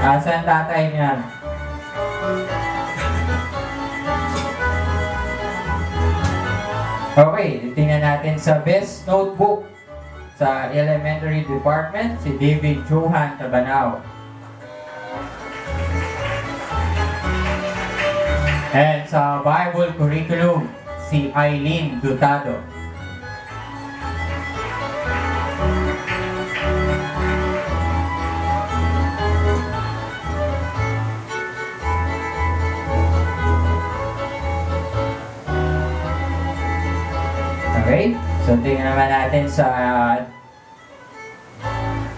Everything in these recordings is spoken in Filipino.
Asan tatay niyan? Okay, tingnan natin sa best notebook sa elementary department, si David Johan Tabanao. And sa Bible curriculum, si Eileen Dutado. Okay, so tingnan naman natin sa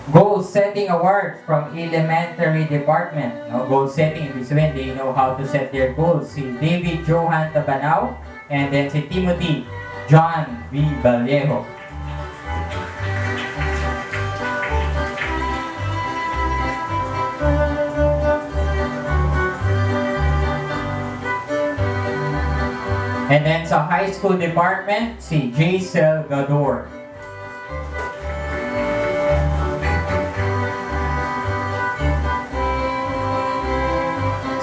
goal setting award from elementary department. No, goal setting, ibig sabihin, they know how to set their goals. Si David Johan Tabanao, and then si Timothy John V. Vallejo. And then sa high school department, si J. Salvador.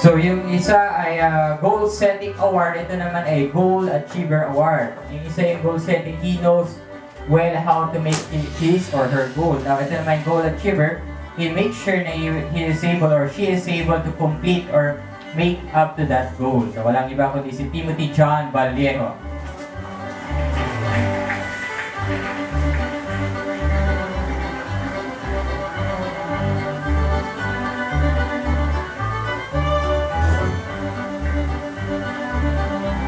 So yung isa ay goal setting award, ito naman ay goal achiever award. Yung isa yung goal setting, he knows well how to make his or her goal. Now ito naman goal achiever, he makes sure na he is able or she is able to complete or make up to that goal. So walang iba kundi si Timothy John Vallejo.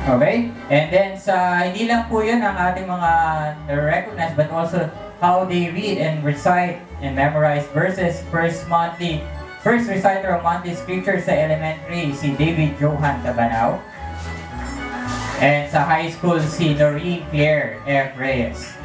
Okay? And then sa hindi lang po yun ang ating mga recognize, but also how they read and recite and memorize verses. First reciter of monthly scripture sa elementary, si David Johan Tabanao. And sa high school, si Noreen Claire F. Reyes.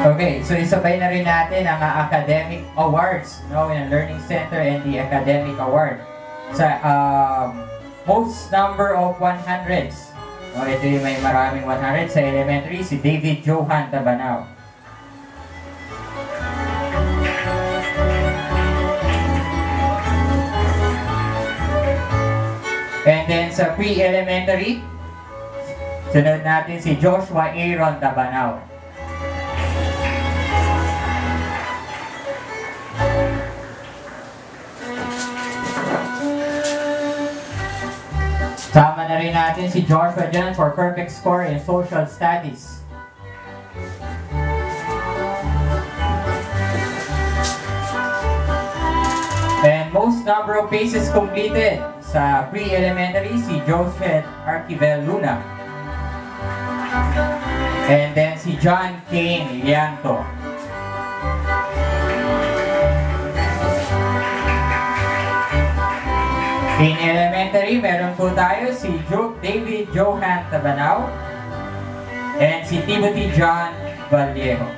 Okay, so isabay na rin natin ang academic awards, no, in Learning Center and the academic award. Sa most number of 100s. No, ito yung may maraming 100 sa elementary, si David Johan Tabanao. And then sa pre-elementary, sunod natin si Joshua Aaron Tabanao. Sama na rin natin si Joshua John for perfect score in social studies. And most number of paces completed sa pre-elementary, si Joseph Arquivel Luna. And then si John Kane Lianto. In elementary, meron po tayo si David Johan Tabanao and si Timothy John Vallejo.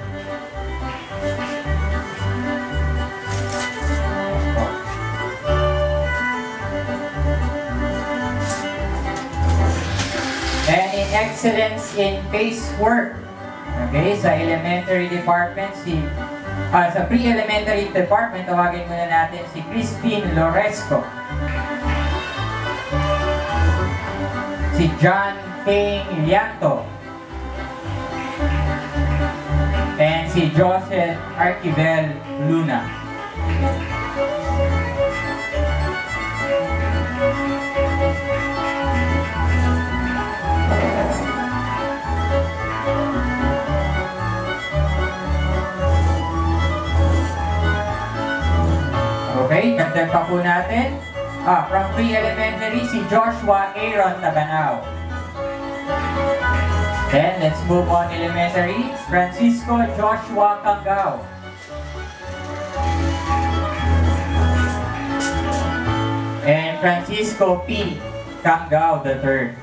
And in excellence in casework, okay, sa elementary department, sa pre-elementary department, tawagin muna natin si Christine Loresco. Si John Kane Lianto. And si Joseph Arquivel Luna. Okay, dagdag pa po natin. From pre-elementary, si Joshua Aaron Tabanao. Then, let's move on elementary. Francisco Joshua Cangao. And Francisco P. Cangao III.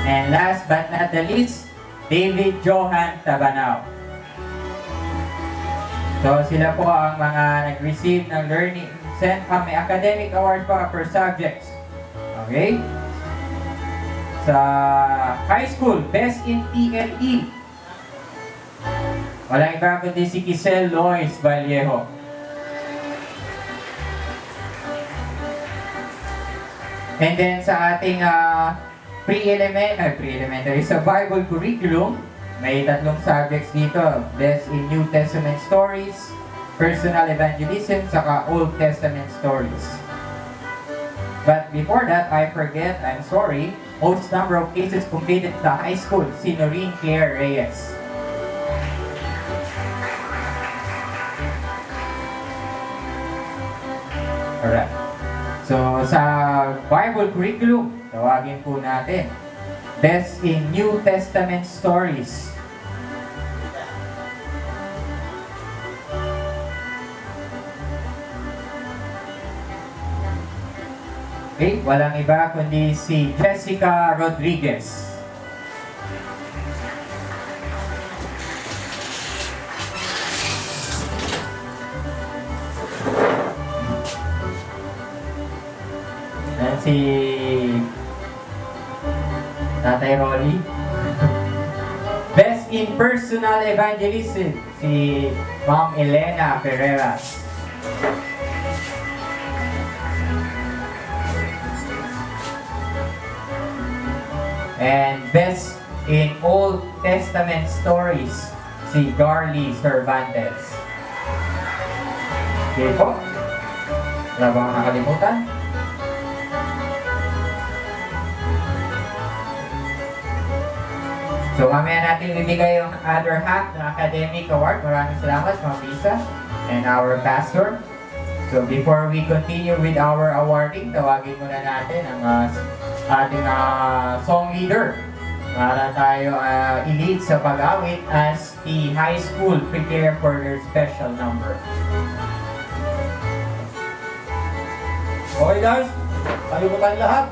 And last but not the least, David Johan Tabanao. So sila po ang mga nag-receive ng learning, may academic awards pa per subjects. Okay? Sa high school, best in TLE. Walang iba kundi si Kisel Lois Vallejo. And then sa ating pre-elementary, sa Bible curriculum, may 3 subjects dito. Best in New Testament stories, personal evangelism, saka Old Testament stories. But before that, I'm sorry, most number of cases completed sa high school, si Noreen Claire Reyes. Alright. So, sa Bible curriculum, tawagin po natin, best in New Testament stories. Okay, walang iba kundi si Jessica Rodriguez. Yan si Tatay Rolly. Best in personal evangelism, si Ma'am Elena Ferreras. And best in Old Testament stories, si Darly Cervantes. Okay po. Wala ba akong nakalimutan? So mamaya natin bibigay yung other half ng academic award. Maraming salamat, Ma'am Lisa, and our pastor. So before we continue with our awarding, tawagin muna natin ang ating song leader para tayo i-lead sa pag-awit as the high school prepare for their special number. Okay guys, tayo po tayo lahat.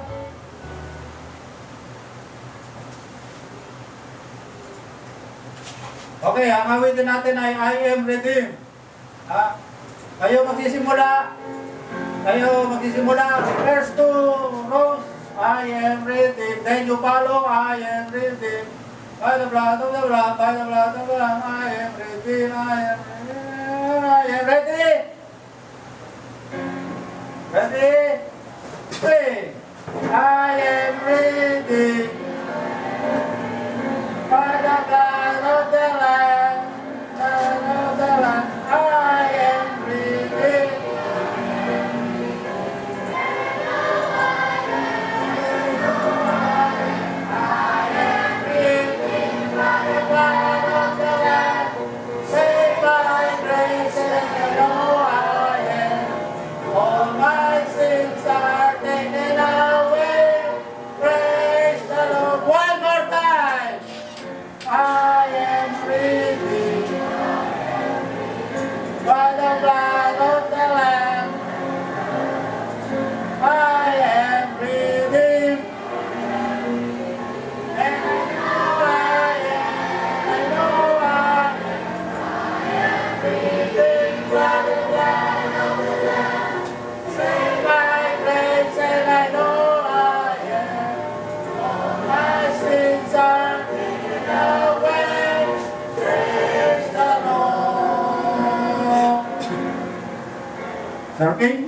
Okay, ang awitin natin ay I am redeemed. Kayo magsisimula. First 2 rows, I am redeemed. Then you follow, I am redeemed. By the blood of the Lamb, by the blood of the Lamb, I am redeemed, I am ready. Ready? Play. I am redeemed. By the blood of the Lamb, I am redeemed. Okay?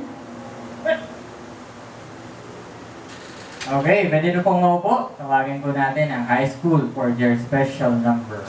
Okay, pwede na pong maupo. Tawagin po natin ang high school for their special number.